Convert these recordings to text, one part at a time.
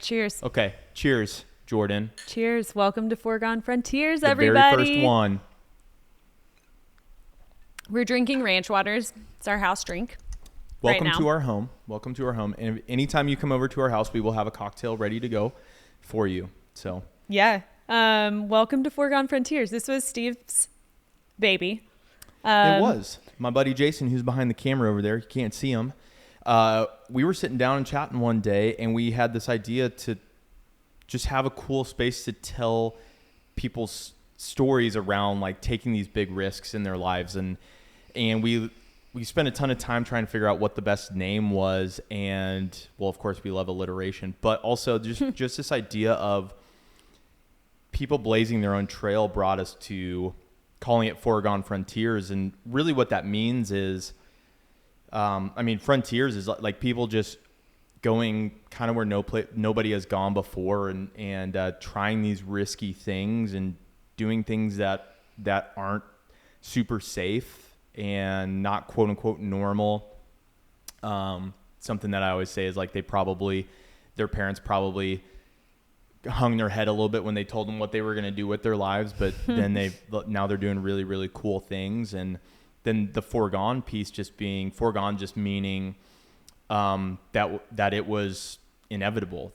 Cheers. Okay. Cheers, Jordan. Cheers. Welcome to Foregone Frontiers, The everybody. very first one. We're drinking ranch waters. It's our house drink. Welcome right now. to our home. Welcome to our home. And anytime you come over to our house, we will have a cocktail ready to go for you. So Yeah. Welcome to Foregone Frontiers. This was Steve's baby. it was. My buddy Jason, who's behind the camera over there, you can't see him. We were sitting down and chatting one day, and we had this idea to just have a cool space to tell people's stories around like taking these big risks in their lives. And we spent a ton of time trying to figure out what the best name was. And well, of course we love alliteration, but also just this idea of people blazing their own trail brought us to calling it Foregone Frontiers. And really what that means is, frontiers is like people just going kind of where nobody has gone before and trying these risky things and doing things that aren't super safe and not quote unquote normal. Something that I always say is like their parents probably hung their head a little bit when they told them what they were going to do with their lives, but then now they're doing really, really cool things. And then the foregone piece just meaning that it was inevitable.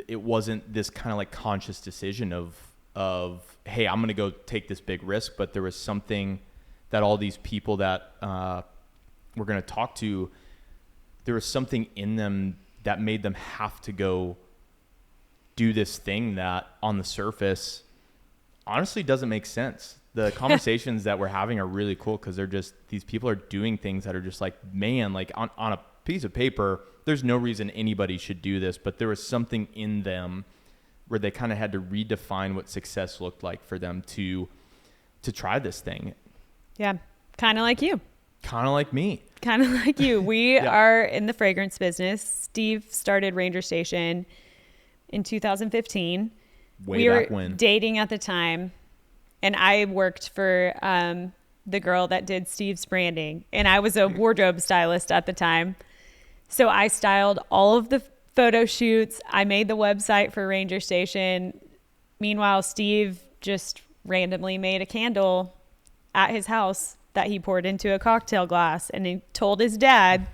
It wasn't this kind of like conscious decision of hey, I'm going to go take this big risk, but there was something that all these people that we're going to talk to, there was something in them that made them have to go do this thing that on the surface honestly doesn't make sense. The conversations that we're having are really cool because these people are doing things that are just like, man, like on a piece of paper, there's no reason anybody should do this, but there was something in them where they kind of had to redefine what success looked like for them to try this thing. Yeah. Kind of like you. Kind of like me. Kind of like you. We are in the fragrance business. Steve started Ranger Station in 2015. We were dating at the time, and I worked for the girl that did Steve's branding, and I was a wardrobe stylist at the time. So I styled all of the photo shoots. I made the website for Ranger Station. Meanwhile, Steve just randomly made a candle at his house that he poured into a cocktail glass, and he told his dad,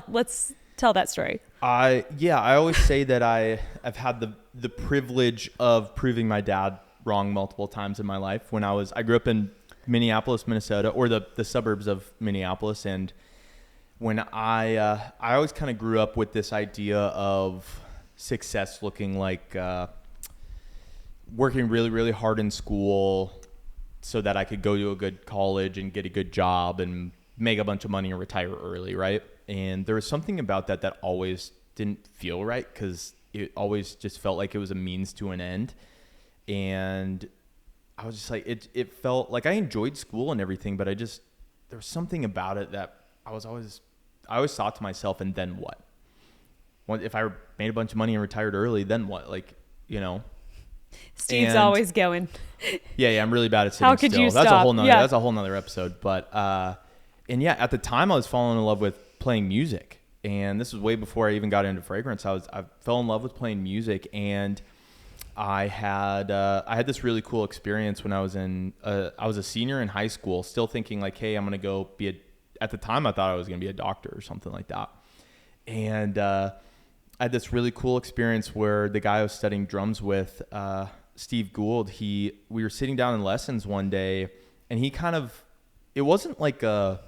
let's tell that story. I always say that I've had the privilege of proving my dad wrong multiple times in my life. I grew up in Minneapolis, Minnesota, or the suburbs of Minneapolis, and when I always kind of grew up with this idea of success looking like working really, really hard in school so that I could go to a good college and get a good job and make a bunch of money and retire early, right? And there was something about that always didn't feel right because it always just felt like it was a means to an end. And I was just like, it felt like I enjoyed school and everything, but there was something about it that I always thought to myself, and then what? If I made a bunch of money and retired early, then what? Like, you know? Steve's always going. Yeah, I'm really bad at sitting How could still. you That's stop? That's a whole nother episode. But at the time I was falling in love with playing music, and this was way before I even got into fragrance. I fell in love with playing music, and I had this really cool experience when I was a senior in high school, still thinking like, hey, I'm gonna go at the time I thought I was gonna be a doctor or something like that, and I had this really cool experience where the guy I was studying drums with, Steve Gould, we were sitting down in lessons one day, and it wasn't like a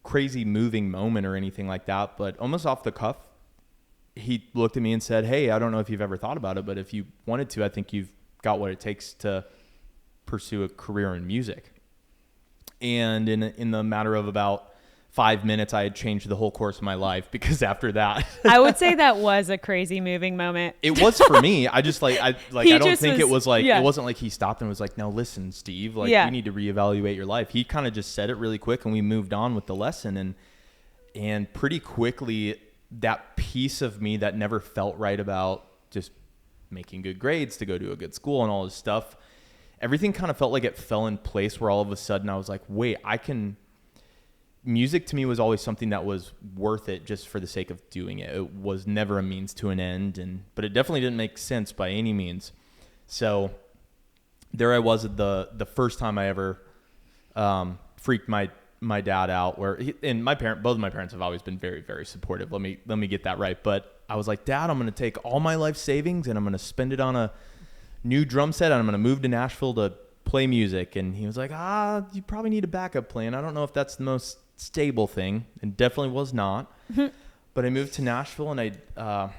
crazy moving moment or anything like that, but almost off the cuff, he looked at me and said, hey, I don't know if you've ever thought about it, but if you wanted to, I think you've got what it takes to pursue a career in music. And in the matter of about 5 minutes, I had changed the whole course of my life, because after that, I would say that was a crazy moving moment. It was for me. I don't think it was like, yeah. It wasn't like he stopped and was like, no, listen, Steve, like you need to reevaluate your life. He kind of just said it really quick, and we moved on with the lesson. And pretty quickly, that piece of me that never felt right about just making good grades to go to a good school and all this stuff, everything kind of felt like it fell in place, where all of a sudden I was like, wait, music to me was always something that was worth it just for the sake of doing it. It was never a means to an end, but it definitely didn't make sense by any means. So there I was at the first time I ever freaked my dad out. Both of my parents have always been very, very supportive. Let me get that right. But I was like, Dad, I'm going to take all my life savings and I'm going to spend it on a new drum set, and I'm going to move to Nashville to play music. And he was like, you probably need a backup plan. I don't know if that's the most stable thing, and definitely was not. But I moved to Nashville, and I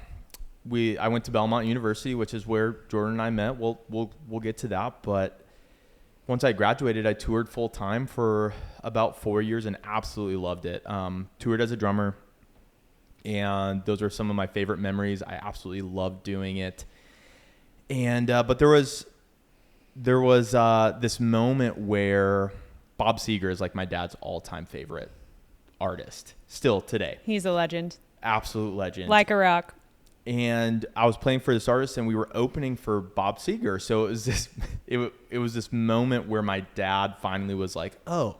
went to Belmont University, which is where Jordan and I met. We'll get to that. But once I graduated, I toured full time for about 4 years and absolutely loved it. Toured as a drummer, and those are some of my favorite memories. I absolutely loved doing it. And but there was this moment where Bob Seger is like my dad's all-time favorite artist still today. He's a legend. Absolute legend. Like a rock. And I was playing for this artist, and we were opening for Bob Seger. So it was this moment where my dad finally was like, "Oh,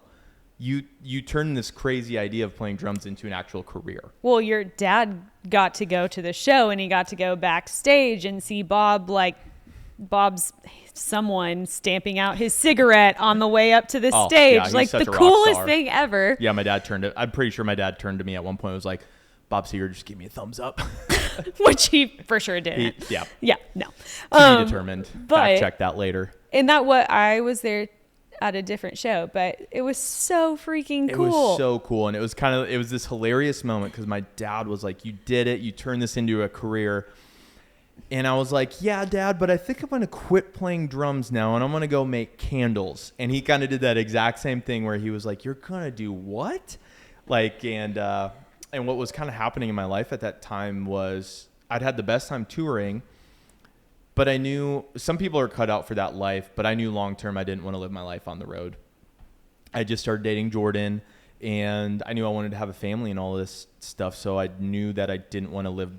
you turned this crazy idea of playing drums into an actual career." Well, your dad got to go to the show, and he got to go backstage and see Bob's someone stamping out his cigarette on the way up to the stage. Yeah, like the coolest thing ever. Yeah, I'm pretty sure my dad turned to me at one point and was like, "Bob Seger just gave me a thumbs up." Which he for sure did. Yeah, no. To be determined. But, fact check that later. And I was there at a different show, but it was so freaking cool. It was so cool. And it was this hilarious moment because my dad was like, "You did it. You turned this into a career." And I was like, "Yeah, Dad, but I think I'm going to quit playing drums now and I'm going to go make candles." And he kind of did that exact same thing where he was like, "You're going to do what?" And what was kind of happening in my life at that time was I'd had the best time touring, but I knew some people are cut out for that life, but I knew long-term I didn't want to live my life on the road. I just started dating Jordan, and I knew I wanted to have a family and all this stuff, so I knew that I didn't want to live.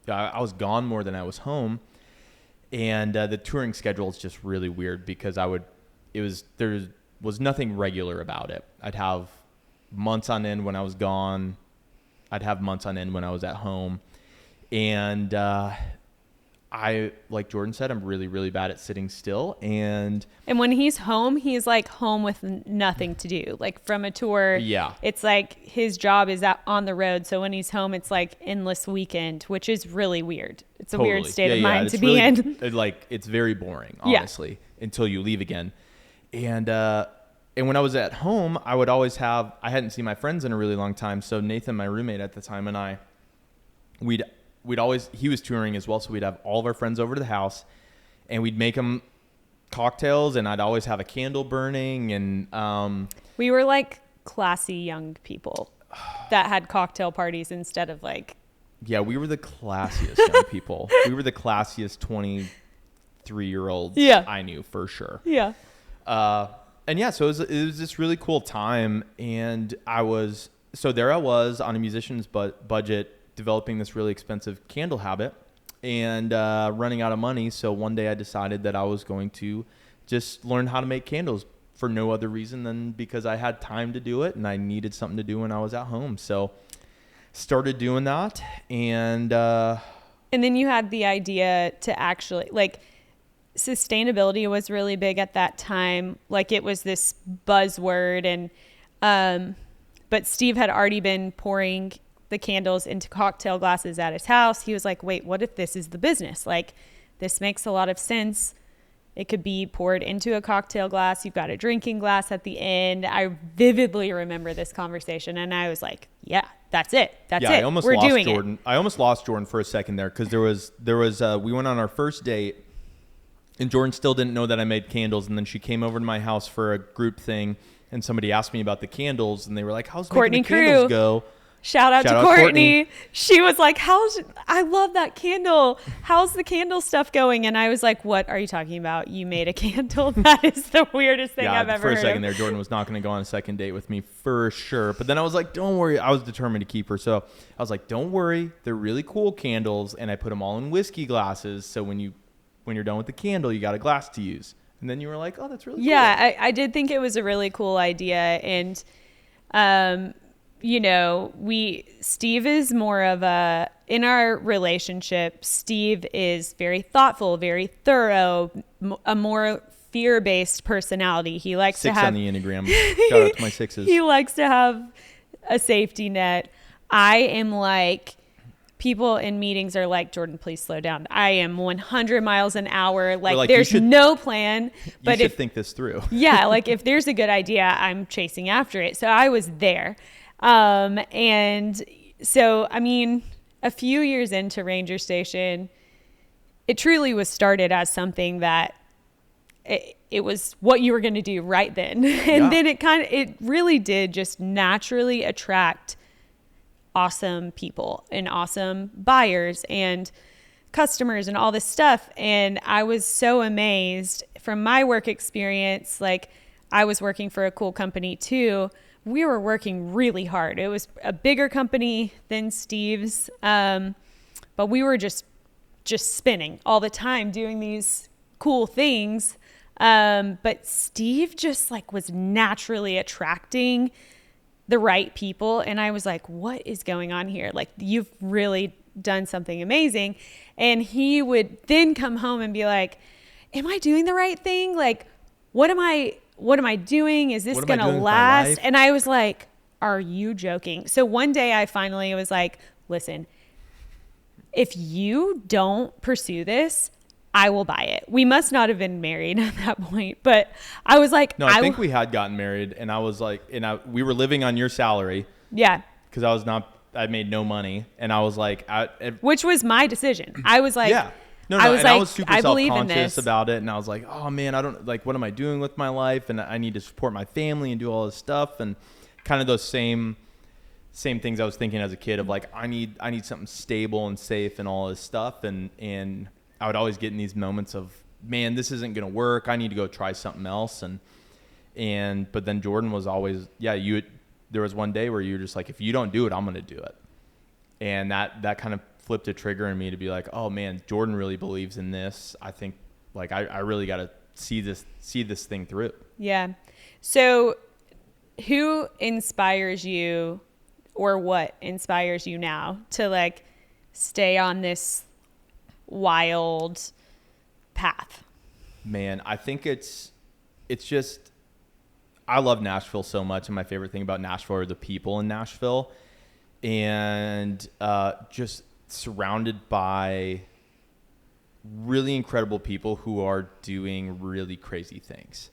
I was gone more than I was home, and the touring schedule is just really weird because there was nothing regular about it. I'd have months on end when I was gone. I'd have months on end when I was at home. And I, like Jordan said, I'm really, really bad at sitting still. And when he's home, he's like home with nothing to do. Like from a tour, yeah, it's like his job is out on the road. So when he's home, it's like endless weekend, which is really weird. It's a weird state of mind to be in. It's very boring, honestly, until you leave again. And when I was at home, I hadn't seen my friends in a really long time. So Nathan, my roommate at the time, and he was touring as well. So we'd have all of our friends over to the house and we'd make them cocktails, and I'd always have a candle burning. And we were like classy young people that had cocktail parties instead of like. Yeah, we were the classiest young people. We were the classiest 23-year-olds I knew for sure. Yeah. And yeah, so it was this really cool time, and I was on a musician's budget developing this really expensive candle habit and running out of money. So one day I decided that I was going to just learn how to make candles for no other reason than because I had time to do it and I needed something to do when I was at home. So started doing that, and then you had the idea to actually like. Sustainability was really big at that time. Like it was this buzzword, and but Steve had already been pouring the candles into cocktail glasses at his house. He was like, wait, what if this is the business? Like this makes a lot of sense. It could be poured into a cocktail glass. You've got a drinking glass at the end. I vividly remember this conversation, and I was like, yeah, that's it. That's it. We're doing Jordan. I almost lost Jordan for a second there because there was we went on our first date. And Jordan still didn't know that I made candles. And then she came over to my house for a group thing. And somebody asked me about the candles. And they were like, how's making the candles go? Shout out to Courtney. She was like, I love that candle. How's the candle stuff going? And I was like, what are you talking about? You made a candle? That is the weirdest thing I've ever heard. For a second there, Jordan was not going to go on a second date with me for sure. But then I was like, don't worry. I was determined to keep her. So I was like, don't worry. They're really cool candles. And I put them all in whiskey glasses. So when you're done with the candle, you got a glass to use. And then you were like, oh, that's really cool. Yeah, I did think it was a really cool idea. And Steve is more of in our relationship, Steve is very thoughtful, very thorough, a more fear-based personality. He likes to have 6 on the Enneagram. Shout out to my 6s. He likes to have a safety net. I am like, people in meetings are like, Jordan, please slow down. I am 100 miles an hour. Like there's no plan. But you should think this through. Yeah, like if there's a good idea, I'm chasing after it. So I was there. And so, I mean, a few years into Ranger Station, it truly was started as something that it was what you were going to do right then. And then it really did just naturally attract awesome people and awesome buyers and customers and all this stuff. And I was so amazed from my work experience. Like, I was working for a cool company too. We were working really hard. It was a bigger company than Steve's. But we were just spinning all the time doing these cool things. But Steve just like was naturally attracting the right people. And I was like, what is going on here? Like, you've really done something amazing. And he would then come home and be like, am I doing the right thing? Like, what am I doing? Is this going to last? And I was like, are you joking? So one day I finally was like, listen, if you don't pursue this, I will buy it. We must not have been married at that point, but I was like, no, I think we had gotten married, and I was like, we were living on your salary. Yeah. Cause I made no money. And I was like, which was my decision. I was like, yeah. No, I was like, I was super self-conscious about it. And I was like, oh man, I don't like, what am I doing with my life? And I need to support my family and do all this stuff. And kind of those same things I was thinking as a kid of like, I need something stable and safe and all this stuff. And I would always get in these moments of, man, this isn't going to work. I need to go try something else. But then Jordan was always, there was one day where you were just like, if you don't do it, I'm going to do it. And that kind of flipped a trigger in me to be like, oh man, Jordan really believes in this. I think like, I really got to see this thing through. Yeah. So who inspires you, or what inspires you now to like stay on this wild path? Man, I think it's just, I love Nashville so much, and my favorite thing about Nashville are the people in Nashville, and just surrounded by really incredible people who are doing really crazy things.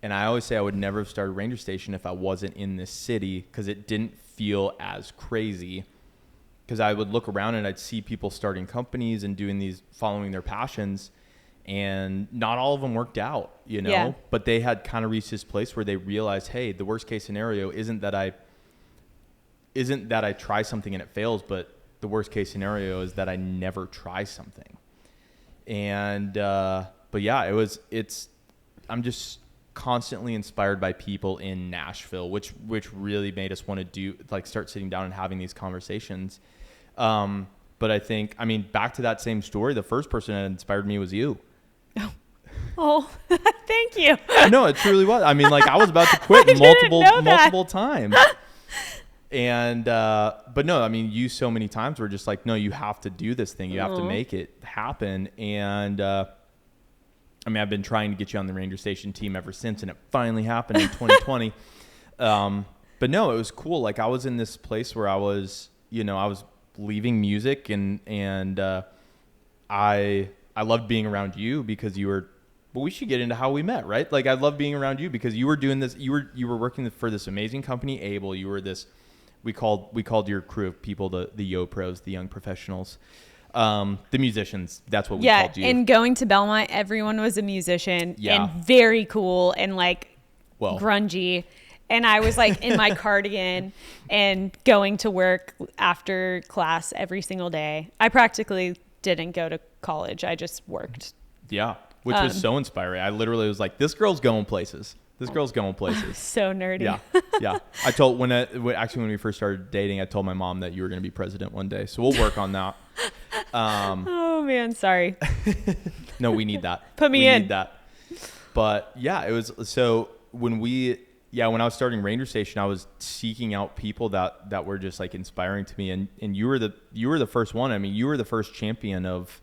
And I always say I would never have started Ranger Station if I wasn't in this city, because it didn't feel as crazy. Because I would look around and I'd see people starting companies and doing these, following their passions, and not all of them worked out, Yeah. But they had kind of reached this place where they realized, hey, the worst case scenario isn't that I try something and it fails, but the worst case scenario is that I never try something. And but yeah, I'm just constantly inspired by people in Nashville, which really made us want to start sitting down and having these conversations. But I think, back to that same story, the first person that inspired me was you. Oh, thank you. No, it truly was. I was about to quit multiple times. And, but no, you so many times were just like, no, you have to do this thing. You have to make it happen. And, I've been trying to get you on the Ranger Station team ever since, and it finally happened in 2020. But no, it was cool. Like, I was in this place where I was leaving music, and I loved being around you because you were, well, we should get into how we met, right? Like, I love being around you because you were doing this, you were working for this amazing company, Able. You were this, we called your crew of people the Yo Pros, the young professionals. The musicians, that's what we called you. Yeah, and going to Belmont, everyone was a musician and very cool and grungy. And I was like in my cardigan and going to work after class every single day. I practically didn't go to college. I just worked. Yeah, which was so inspiring. I literally was like, this girl's going places. This girl's going places. So nerdy. Yeah. I told when we first started dating, I told my mom that you were going to be president one day. So we'll work on that. Oh man, sorry. No, we need that. Put me in. We need that. But yeah, it was, so when we when I was starting Ranger Station, I was seeking out people that were just like inspiring to me. And you were the first one. I mean, you were the first champion of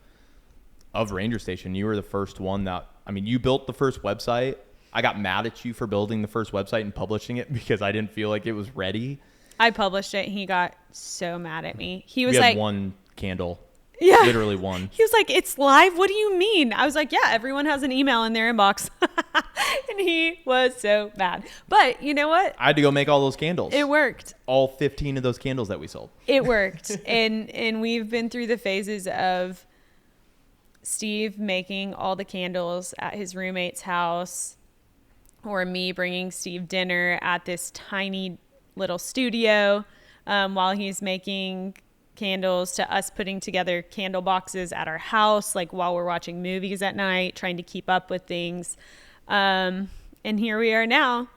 Ranger Station. You were the first one you built the first website. I got mad at you for building the first website and publishing it because I didn't feel like it was ready. I published it and he got so mad at me. He was we had like, one candle. Yeah. Literally one. He was like, it's live? What do you mean? I was like, yeah, everyone has an email in their inbox. And he was so mad. But you know what? I had to go make all those candles. It worked. All 15 of those candles that we sold. It worked. And we've been through the phases of Steve making all the candles at his roommate's house, or me bringing Steve dinner at this tiny little studio while he's making candles, to us putting together candle boxes at our house, like while we're watching movies at night, trying to keep up with things. And here we are now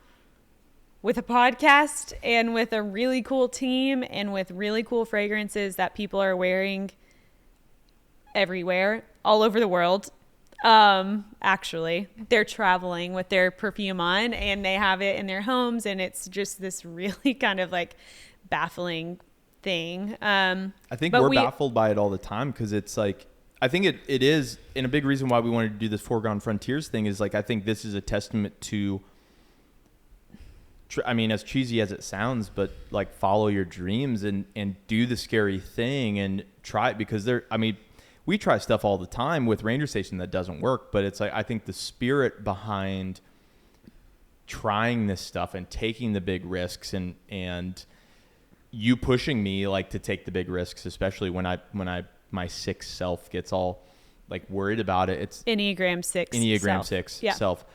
with a podcast and with a really cool team and with really cool fragrances that people are wearing everywhere, all over the world. Actually, they're traveling with their perfume on and they have it in their homes, and it's just this really kind of like baffling thing. I think we're baffled by it all the time, because it's like, I think it is, and a big reason why we wanted to do this Foregone Frontiers thing is like, I think this is a testament to, I mean, as cheesy as it sounds, but like, follow your dreams and do the scary thing and try it, because we try stuff all the time with Ranger Station that doesn't work, but it's like, I think the spirit behind trying this stuff and taking the big risks and you pushing me like to take the big risks, especially when my 6 self gets all like worried about it. It's Enneagram 6 self.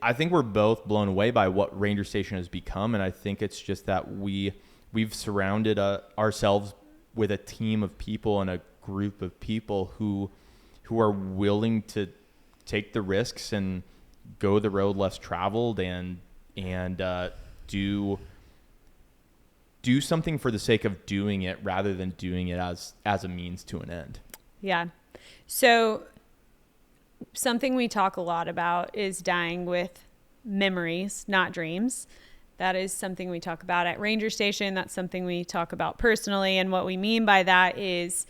I think we're both blown away by what Ranger Station has become. And I think it's just that we've surrounded ourselves with a team of people and a group of people who are willing to take the risks and go the road less traveled and do something for the sake of doing it, rather than doing it as a means to an end. Yeah. So something we talk a lot about is dying with memories, not dreams. That is something we talk about at Ranger Station. That's something we talk about personally. And what we mean by that is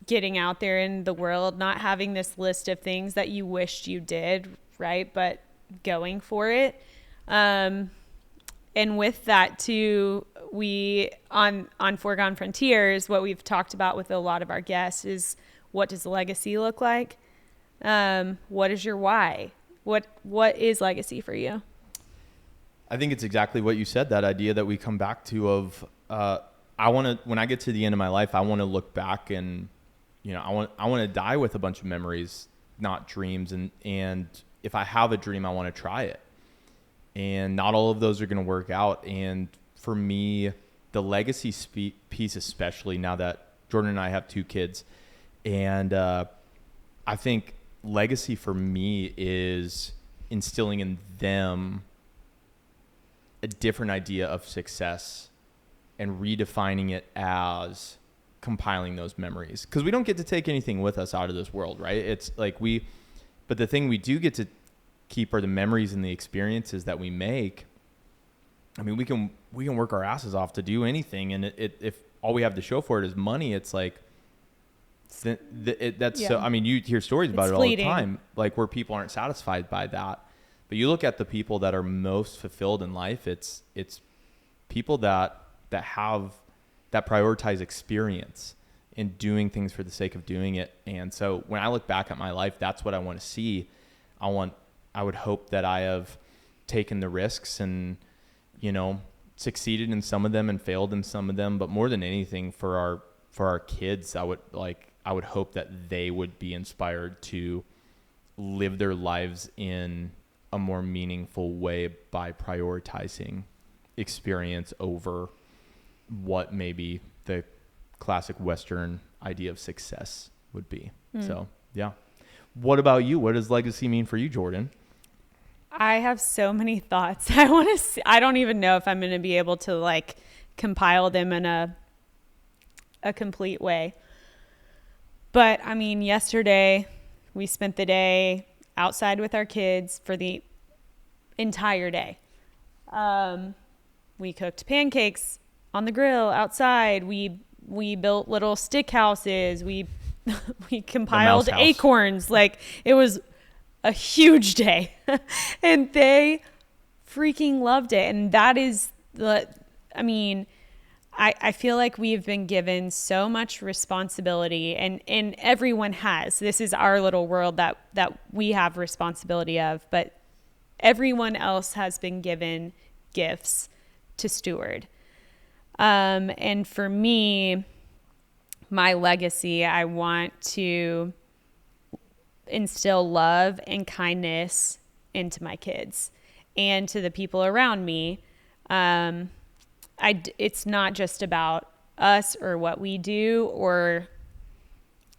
getting out there in the world, not having this list of things that you wished you did, right? But going for it. And with that too, we on Foregone Frontiers, what we've talked about with a lot of our guests is, what does legacy look like? What is your why? What is legacy for you? I think it's exactly what you said, that idea that we come back to of, when I get to the end of my life, I want to look back and, I want to die with a bunch of memories, not dreams. And if I have a dream, I want to try it. And not all of those are going to work out. And for me, the legacy piece, especially now that Jordan and I have 2 kids, and I think legacy for me is instilling in them a different idea of success and redefining it as compiling those memories. Because we don't get to take anything with us out of this world, right? It's like but the thing we do get to keep are the memories and the experiences that we make. I mean, we can work our asses off to do anything, and if all we have to show for it is money, it's like that's so. I mean, you hear stories about it all the time, like where people aren't satisfied by that. But you look at the people that are most fulfilled in life, it's people that prioritize experience and doing things for the sake of doing it. And so when I look back at my life, that's what I want to see. I would hope that I have taken the risks and, succeeded in some of them and failed in some of them. But more than anything, for our kids, I would hope that they would be inspired to live their lives in a more meaningful way by prioritizing experience over what maybe the classic Western idea of success would be. So, yeah. What about you? What does legacy mean for you, Jordan? I have so many thoughts. I don't even know if I'm going to be able to like compile them in a complete way. But I mean, yesterday we spent the day outside with our kids for the entire day. We cooked pancakes on the grill outside. We built little stick houses. We compiled acorns. Like, it was a huge day. And they freaking loved it. And that is I feel like we've been given so much responsibility, and everyone has. This is our little world that we have responsibility of, but everyone else has been given gifts to steward. And for me, my legacy, I want to instill love and kindness into my kids and to the people around me. It's not just about us or what we do, or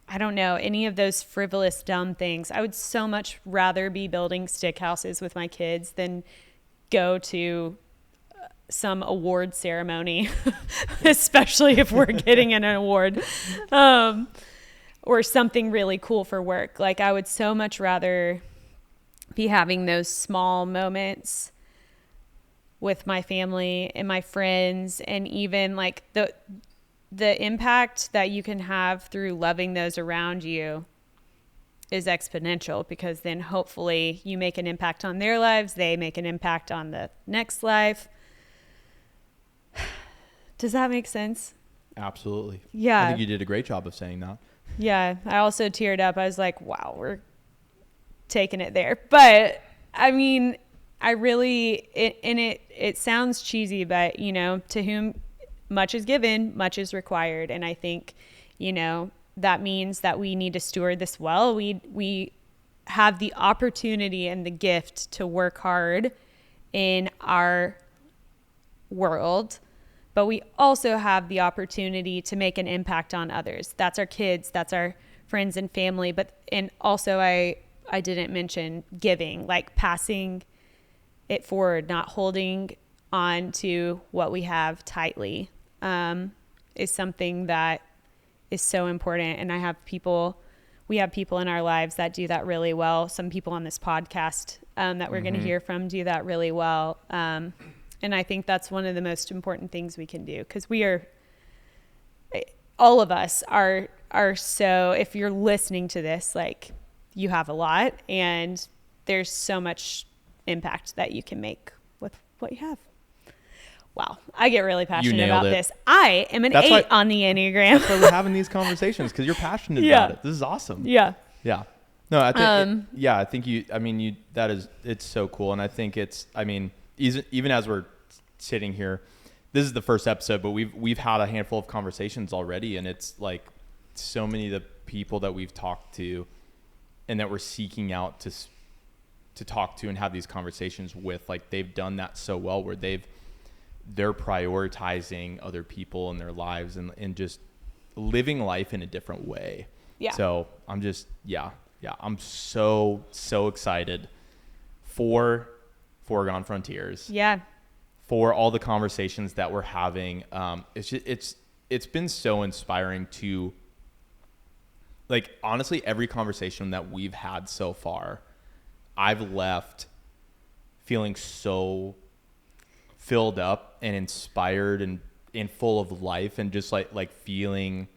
I don't know, any of those frivolous, dumb things. I would so much rather be building stick houses with my kids than go to some award ceremony, especially if we're getting an award, or something really cool for work. Like, I would so much rather be having those small moments with my family and my friends, and even like the impact that you can have through loving those around you is exponential, because then hopefully you make an impact on their lives, they make an impact on the next life. Does that make sense? Absolutely. Yeah. I think you did a great job of saying that. Yeah. I also teared up. I was like, wow, we're taking it there. But I mean, I really, it sounds cheesy, but, you know, to whom much is given, much is required. And I think, you know, that means that we need to steward this well. We have the opportunity and the gift to work hard in our world, but we also have the opportunity to make an impact on others. That's our kids, that's our friends and family. And also I didn't mention giving, like passing it forward, not holding on to what we have tightly, is something that is so important. And we have people in our lives that do that really well. Some people on this podcast that we're going to hear from do that really well. And I think that's one of the most important things we can do, because all of us are so, if you're listening to this, like, you have a lot, and there's so much impact that you can make with what you have. Wow. I get really passionate about this. I am an 8 on the Enneagram. That's why we're having these conversations, because you're passionate about it. This is awesome. Yeah. Yeah. No, I think, I think it's so cool. And I think even as we're sitting here, this is the first episode, but we've had a handful of conversations already. And it's like so many of the people that we've talked to and that we're seeking out to talk to and have these conversations with, like, they've done that so well, where they're prioritizing other people in their lives and just living life in a different way. Yeah. So I'm just, I'm so excited for Foregone Frontiers. Yeah. For all the conversations that we're having. It's been so inspiring to, like, honestly, every conversation that we've had so far, I've left feeling so filled up and inspired and full of life, and just like feeling,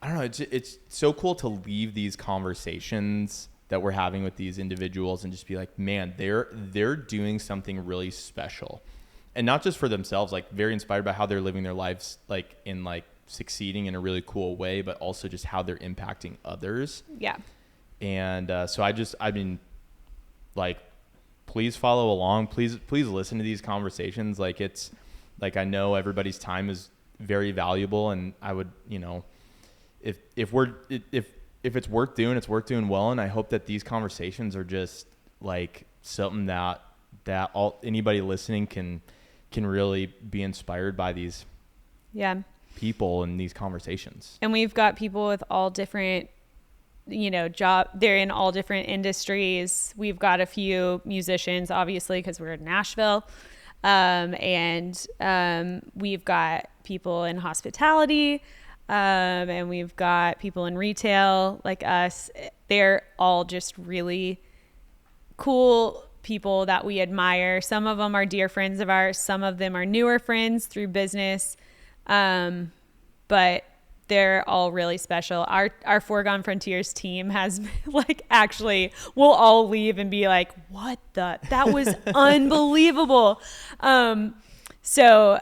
I don't know, it's so cool to leave these conversations that we're having with these individuals and just be like, man, they're doing something really special, and not just for themselves, like very inspired by how they're living their lives, like in like succeeding in a really cool way, but also just how they're impacting others. Yeah. And so I've been like, please follow along. Please listen to these conversations. Like, it's like, I know everybody's time is very valuable, and I would, you know, if it's worth doing, it's worth doing well. And I hope that these conversations are just like something that anybody listening can really be inspired by these people and these conversations. And we've got people with all different, you know, they're in all different industries. We've got a few musicians, obviously, because we're in Nashville. And we've got people in hospitality, and we've got people in retail like us. They're all just really cool people that we admire. Some of them are dear friends of ours. Some of them are newer friends through business. But they're all really special. Our Foregone Frontiers team has like, actually, we'll all leave and be like, what that was unbelievable. So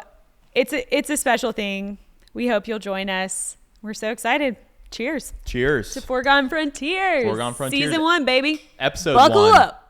it's a special thing. We hope you'll join us. We're so excited. Cheers. Cheers. To Foregone Frontiers. Foregone Frontiers. Season 1, baby. Episode Buckle 1. up.